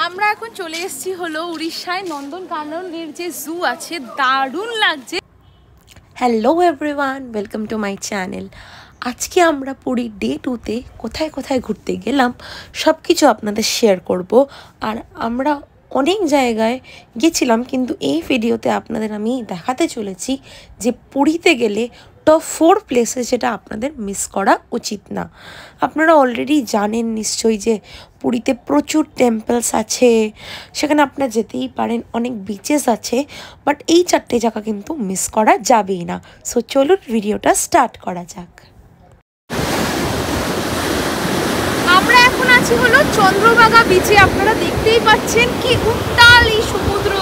আমরা এখন চলে এসেছি হলো উড়িষ্যায় নন্দনকাননের যে জু আছে, দারুণ লাগছে। Hello everyone, welcome to my channel. আজকে আমরা পুরী ডে 2তে কোথায় কোথায় ঘুরতে গেলাম সব কিছু আপনাদের শেয়ার করব। আর আমরা অনেক জায়গায় গেছিলাম, কিন্তু এই ভিডিওতে আপনাদের আমি দেখাতে চলেছি যে পুরীতে গেলে টপ 4 প্লেসেস যেটা আপনাদের মিস করা উচিত না। আপনারা অলরেডি জানেন নিশ্চয়ই যে পুরীতে প্রচুর টেম্পলস আছে, সেখানে আপনারা যেতেই পারেন, অনেক বিচেস আছে, বাট এই 4টে জায়গা কিন্তু মিস করা যাবেই না। সো চলুন ভিডিওটা স্টার্ট করা যাক। আমরা এখন আছি হলো চন্দ্রভাগা বিচে। আপনারা দেখতেই পাচ্ছেন কি উত্তাল এই সমুদ্র,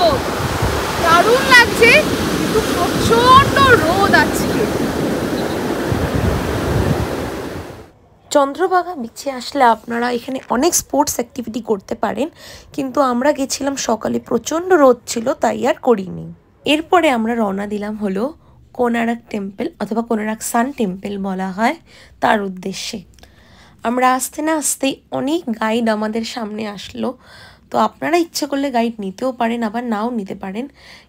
দারুণ লাগছে, কিন্তু প্রচন্ড রোদ আজকে। চন্দ্রভাগা বিচে আসলে আপনারা এখানে অনেক স্পোর্টস অ্যাক্টিভিটি করতে পারেন, কিন্তু আমরা গেছিলাম সকালে, প্রচণ্ড রোদ ছিল, তাই আর করিনি। এরপরে আমরা রওনা দিলাম হলো কোনারক টেম্পল, অথবা কোনারক সান টেম্পল বলা হয়, তার উদ্দেশ্যে। আমরা আসতে না আসতেই অনেক গাইড আমাদের সামনে আসলো। তো আপনারা ইচ্ছে করলে গাইড নিতেও পারেন, আবার নাও নিতে পারেন,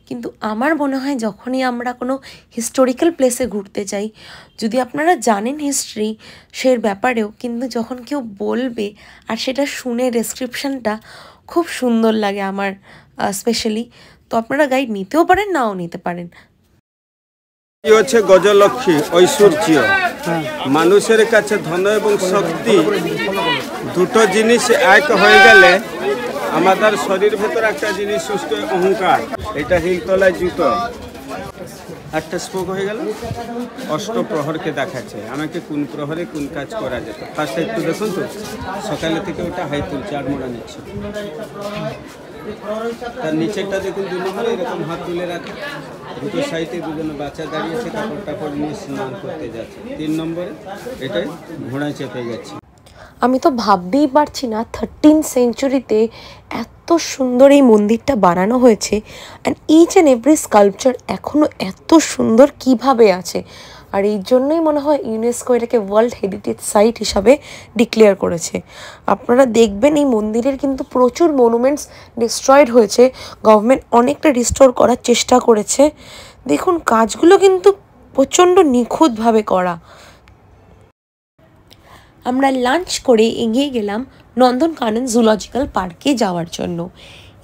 কিন্তু আমার মনে হয় যখনই আমরা কোনো হিস্টোরিক্যাল প্লেসে ঘুরতে যাই, যদি আপনারা জানেন হিস্ট্রি সে ব্যাপারেও, কিন্তু যখন কেউ বলবে আর সেটা শুনে ডেসক্রিপশানটা খুব সুন্দর লাগে আমার স্পেশালি, তো আপনারা গাইড নিতেও পারেন, নাও নিতে পারেন। এই হচ্ছে গজলক্ষ্মী ঐশ্বর্য। মানুষের কাছে ধন এবং শক্তি দুটো জিনিস এক হয়ে গেলে আমাদের শরীর ভেতর একটা জিনিস সুস্থ, অহংকার। এটা হিলতলায় জুতো, একটা স্পোক হয়ে গেল, অষ্টপ্রহরকে দেখাচ্ছে আমাকে কোন প্রহরে কোন কাজ করা যেত। ফার্স্ট একটু দেখুন তো, সকালে থেকে ওটা হাই তুলছে আর মোড়া নিচ্ছে। তার নিচেরটা দেখুন, 2 নম্বরে এরকম হাত তুলে রাখে, দুটো সাইডে দুজন বাচ্চা দাঁড়িয়েছে, কাপড় টাপড় নিয়ে স্নান করতে যাচ্ছে। 3 নম্বরে এটাই ঘোড়ায় চেপে গেছে। আমি তো ভাবতেই পারছি না 13th সেঞ্চুরিতে এত সুন্দর এই মন্দিরটা বানানো হয়েছে, and each and every sculpture এখনও এত সুন্দর কিভাবে আছে। আর এই জন্যই মনে হয় ইউনেস্কো এটাকে ওয়ার্ল্ড হেরিটেজ সাইট হিসাবে ডিক্লেয়ার করেছে। আপনারা দেখবেন এই মন্দিরের কিন্তু প্রচুর মনুমেন্টস ডিস্ট্রয়েড হয়েছে, গভর্নমেন্ট অনেকটা রিস্টোর করার চেষ্টা করেছে। দেখুন কাজগুলো কিন্তু প্রচণ্ড নিখুঁতভাবে করা। আমরা লাঞ্চ করে এগিয়ে গেলাম নন্দনকানন জুলজিক্যাল পার্কে যাওয়ার জন্য।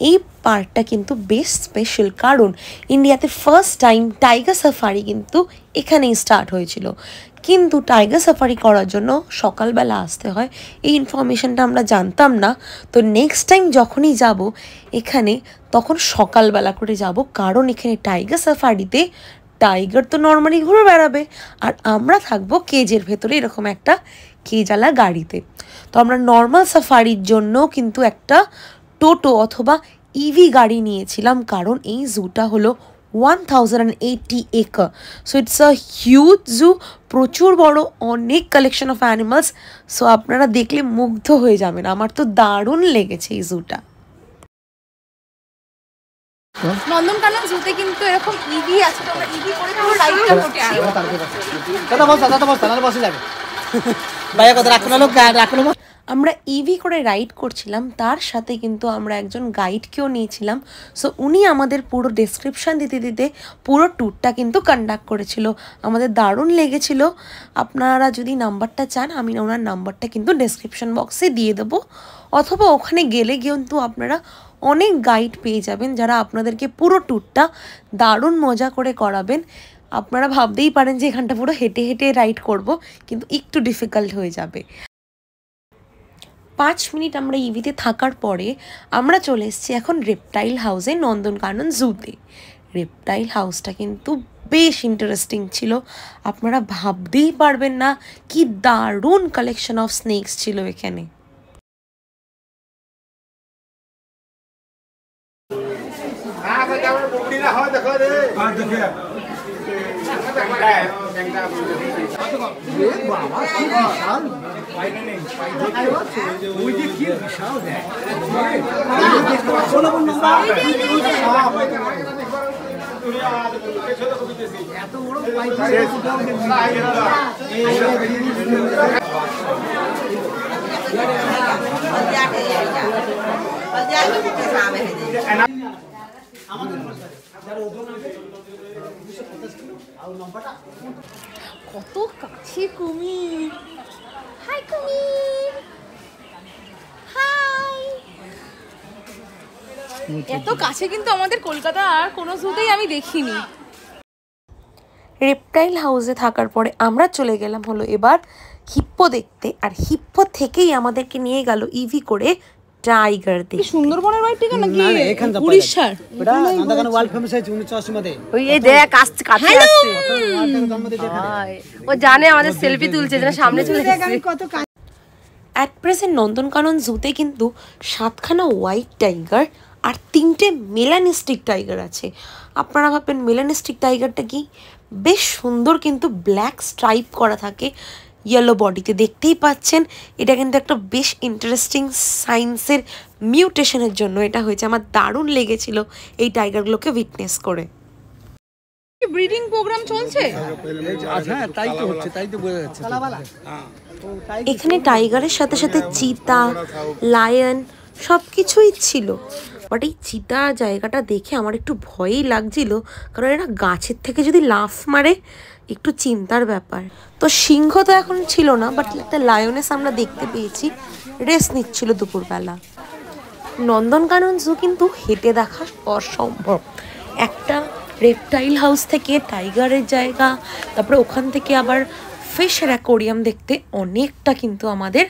এই পার্কটা কিন্তু বেশ স্পেশাল, কারণ ইন্ডিয়াতে ফার্স্ট টাইম টাইগার সাফারি কিন্তু এখানেই স্টার্ট হয়েছিল। কিন্তু টাইগার সাফারি করার জন্য সকালবেলা আসতে হয়, এই ইনফরমেশনটা আমরা জানতাম না। তো নেক্সট টাইম যখনই যাব এখানে, তখন সকালবেলা করে যাব, কারণ এখানে টাইগার সাফারিতে টাইগার তো নর্মালি ঘুরে বেড়াবে, আর আমরা থাকবো কেজের ভেতরে, এরকম একটা কেজালা গাড়িতে। তো আমরা নর্মাল সাফারির জন্য কিন্তু একটা টোটো অথবা ইভি গাড়ি নিয়েছিলাম, কারণ এই জুটা হলো 1080 একর। So it's a huge zoo, প্রচুর বড়, অনেক কালেকশন অফ অ্যানিমালস। সো আপনারা দেখলে মুগ্ধ হয়ে যাবেন। আমার তো দারুণ লেগেছে এই জুটা। নন্দনকানন জুতে কিন্তু এরকম ইভি আছে, তো আমরা ইভি করে পুরো রাইডটা করছি। আমরা ইভি করে রাইড করছিলাম, তার সাথে কিন্তু আমরা একজন গাইডকেও নিয়েছিলাম। সো উনি আমাদের পুরো ডেসক্রিপশান দিতে দিতে পুরো ট্যুরটা কিন্তু কন্ডাক্ট করেছিল। আমাদের দারুণ লেগেছিল। আপনারা যদি নাম্বারটা চান, আমি ওনার নাম্বারটা কিন্তু ডেসক্রিপশান বক্সে দিয়ে দেবো, অথবা ওখানে গেলে কিন্তু আপনারা অনেক গাইড পেয়ে যাবেন যারা আপনাদেরকে পুরো ট্যুরটা দারুণ মজা করে করাবেন। আপনারা ভাবতেই পারেন যে এখানটা পুরো হেঁটে হেঁটে রাইড করব, কিন্তু একটু ডিফিকাল্ট হয়ে যাবে। 5 মিনিট আমরা ইভিতে থাকার পরে আমরা চলে এসেছি এখন রেপটাইল হাউসে, নন্দনকানন জুতে। রেপটাইল হাউসটা কিন্তু বেশ ইন্টারেস্টিং ছিল। আপনারা ভাবতেই পারবেন না কি দারুণ কালেকশন অফ স্নেকস ছিল এখানে। কত কাছে কুমির। হাই কুমির, হাই। এত কাছে কিন্তু আমাদের কলকাতার কোনো জুতেই আমি দেখিনি। রেপটাইল হাউসে থাকার পরে আমরা চলে গেলাম হলো এবার হিপ্পো দেখতে, আর হিপ্পো থেকেই আমাদেরকে নিয়ে গেল ইভি করে টাইগার দেখতে। সুন্দরবনের বাইট ঠিক নাকি উড়িষ্যার? ওটা নন্দনকানন ওয়ার্ল্ড ফেমাস হয়েছে 1980 मध्ये। ওই এই দেখ কাছে আসছে, ও জানে আমাদের সেলফি তুলছে, যেন সামনে চলে এসেছে। অ্যাট প্রেজেন্ট নন্দনকানন জুতে কিন্তু 7খানা হোয়াইট টাইগার আর 3টে মেলানিস্টিক টাইগার আছে। আপনারা ভাববেন মেলানিস্টিক টাইগারটা কি? বেশ সুন্দর কিন্তু ব্ল্যাক স্ট্রাইপ করা থাকে ইয়েলো বডিতে, দেখতেই পাচ্ছেন। এটা কিন্তু একটা বেশ ইন্টারেস্টিং সায়েন্সের মিউটেশনের জন্য এটা হয়েছে। আমার দারুণ লেগেছিল এই টাইগারগুলোকে উইটনেস করে। ব্রিডিং প্রোগ্রাম চলছে। হ্যাঁ তাই তো হচ্ছে, তাই তো বোঝা যাচ্ছে। এখানে টাইগারের সাথে সাথে চিতা, লায়ন সব কিছুই ছিল। বাট এই চিতা জায়গাটা দেখে আমার একটু ভয়ই লাগছিল, কারণ এরা গাছের থেকে যদি লাফ মারে একটু চিন্তার ব্যাপার। তো সিংহ তো এখন ছিল না, বাট একটা লায়নেস আমরা দেখতে পেয়েছি, রেস্ট নিচ্ছিল দুপুরবেলা। নন্দনকানন জু কিন্তু হেঁটে দেখা অসম্ভব। একটা রেপটাইল হাউস থেকে টাইগারের জায়গা, তারপরে ওখান থেকে আবার ফিশের অ্যাকোরিয়াম দেখতে অনেকটা কিন্তু আমাদের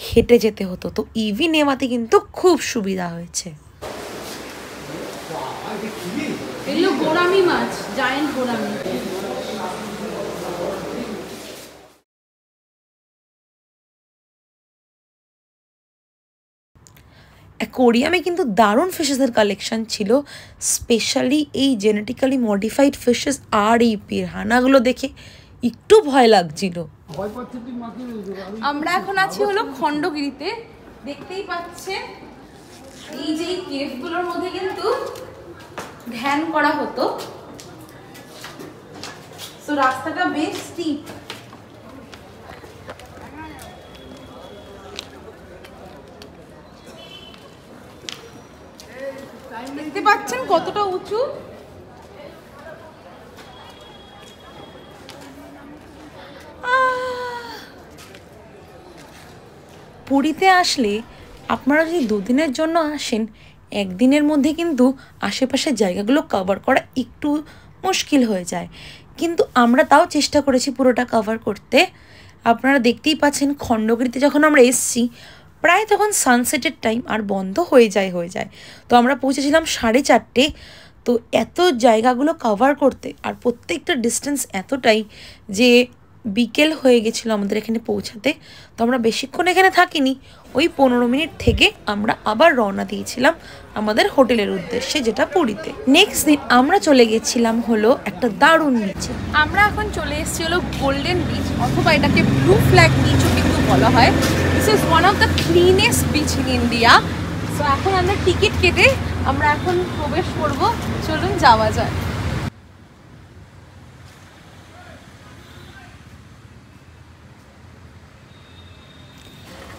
হেঁটে যেতে হতো। তো ইভি নেওয়াতে কিন্তু খুব সুবিধা হয়েছে। এগুলো গোরামি মাছ, জায়ান্ট গোরামি। অ্যাকোরিয়ামে কিন্তু দারুণ ফিশেসের কালেকশন ছিল, স্পেশালি এই জেনেটিক্যালি মডিফাইড ফিশেস। আর এই পিরহানাগুলো দেখে একটু ভয় লাগছিল। আমরা এখন আছি হলো খণ্ডগিরিতে, দেখতেই পাচ্ছেন। এই যে কেভগুলোর মধ্যে কিন্তু ধ্যান করা হতো। তো রাস্তাটা বেশ স্টিপ। দেখতে পাচ্ছেন কতটা উঁচু। পুরীতে আসলে আপনারা যদি দুদিনের জন্য আসেন, একদিনের মধ্যে কিন্তু আশেপাশের জায়গাগুলো কভার করা একটু মুশকিল হয়ে যায়, কিন্তু আমরা তাও চেষ্টা করেছি পুরোটা কভার করতে। আপনারা দেখতেই পাচ্ছেন খণ্ডগিরিতে যখন আমরা এসছি প্রায় তখন সানসেটের টাইম, আর বন্ধ হয়ে যায়। তো আমরা পৌঁছেছিলাম 4:30। তো এত জায়গাগুলো কভার করতে আর প্রত্যেকটা ডিস্টেন্স এতটাই যে বিকেল হয়ে গেছিলো আমাদের এখানে পৌঁছাতে। তো আমরা বেশিক্ষণ এখানে থাকিনি, ওই 15 মিনিট থেকে আমরা আবার রওনা দিয়েছিলাম আমাদের হোটেলের উদ্দেশ্যে, যেটা পুরীতে। নেক্সট দিন আমরা চলে গেছিলাম হলো একটা দারুণ বিচে। আমরা এখন চলে এসেছি হলো গোল্ডেন বিচ, অথবা এটাকে ব্লু ফ্ল্যাগ বিচও কিন্তু বলা হয়। This is one of the cleanest beach in India. So এখন আমরা টিকিট কেটে আমরা এখন প্রবেশ করব। চলুন যাওয়া যায়।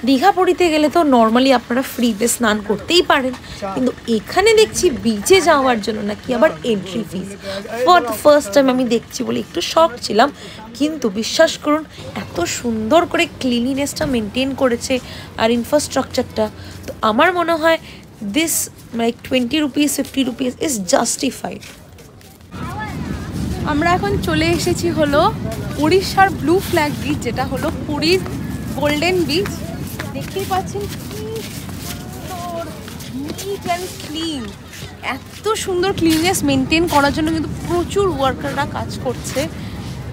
দীঘা পুরীতে গেলে তো নর্মালি আপনারা ফ্রিতে স্নান করতেই পারেন, কিন্তু এখানে দেখছি বিচে যাওয়ার জন্য নাকি আবার entry fee. For the first time আমি দেখছি বলে একটু শক ছিলাম, কিন্তু বিশ্বাস করুন এত সুন্দর করে ক্লিনিনেসটা মেনটেন করেছে আর ইনফ্রাস্ট্রাকচারটা। তো আমার মনে হয় this like 20 rupees 50 rupees is justified. আমরা এখন চলে এসেছি হলো উড়িষ্যার ব্লু ফ্ল্যাগ বিচ, যেটা হলো পুরীর গোল্ডেন বিচ। দেখতেই পাচ্ছেন কি সুন্দর নিট অ্যান্ড ক্লিন। এত সুন্দর ক্লিননেস মেনটেন করার জন্য কিন্তু প্রচুর ওয়ার্কাররা কাজ করছে।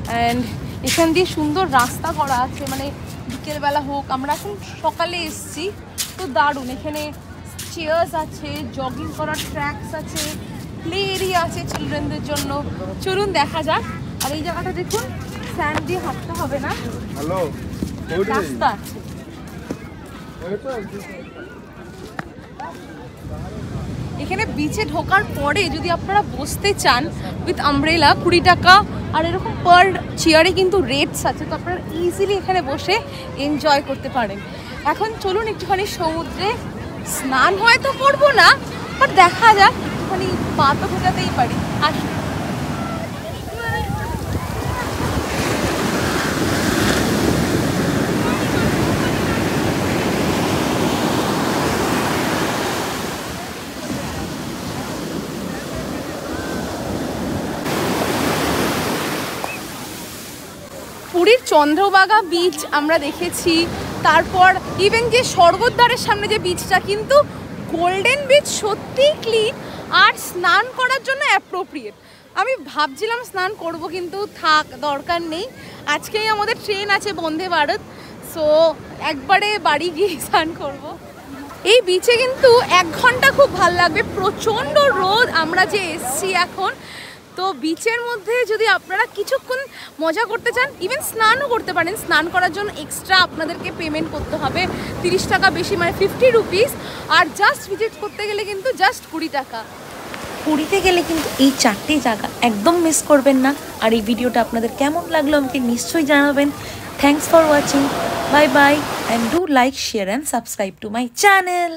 অ্যান্ড এখান দিয়ে সুন্দর রাস্তা করা আছে, মানে বিকেলবেলা হোক, আমরা এখন সকালে এসছি। তো দারুণ, এখানে চেয়ার্স আছে, জগিং করার ট্র্যাকস আছে, প্লে এরিয়া আছে চিলড্রেনদের জন্য। চলুন দেখা যাক। আর এই জায়গাটা দেখুন, স্যান্ড দিয়ে হাঁটতে হবে না, রাস্তা আছে। এখানে বিচে ঢোকার পরে যদি আপনারা বসতে চান উইথ আমব্রেলা 20 টাকা, আর এরকম পার চেয়ারে কিন্তু রেটস আছে। তো আপনারা ইজিলি এখানে বসে এনজয় করতে পারেন। এখন চলুন একটুখানি সমুদ্রে স্নান হয়তো করবো না, বাট দেখা যাক, মানে পা তো ভোগাতেই পারি। আসি। পুরীর চন্দ্রভাগা বিচ আমরা দেখেছি, তারপর ইভেন যে স্বর্গদ্বারের সামনে যে বিচটা, কিন্তু গোল্ডেন বিচ সত্যিই ক্লিন আর স্নান করার জন্য অ্যাপ্রোপ্রিয়েট। আমি ভাবছিলাম স্নান করব, কিন্তু থাক, দরকার নেই, আজকেই আমাদের ট্রেন আছে বন্দে ভারত, সো একবারে বাড়ি গিয়ে স্নান করব। এই বিচে কিন্তু 1 ঘন্টা খুব ভালো লাগবে, প্রচণ্ড রোদ, আমরা যে এসছি এখন। তো বিচের মধ্যে যদি আপনারা কিছুক্ষণ মজা করতে চান, ইভেন স্নানও করতে পারেন। স্নান করার জন্য এক্সট্রা আপনাদেরকে পেমেন্ট করতে হবে 30 টাকা বেশি, মানে 50 রুপিস। আর জাস্ট ভিজিট করতে গেলে কিন্তু জাস্ট 20 টাকা। পুরীতে গেলে কিন্তু এই 4টে জায়গা একদম মিস করবেন না। আর এই ভিডিওটা আপনাদের কেমন লাগলো আমাকে নিশ্চয়ই জানাবেন। Thanks for watching, bye bye, and do like, share and subscribe to my channel.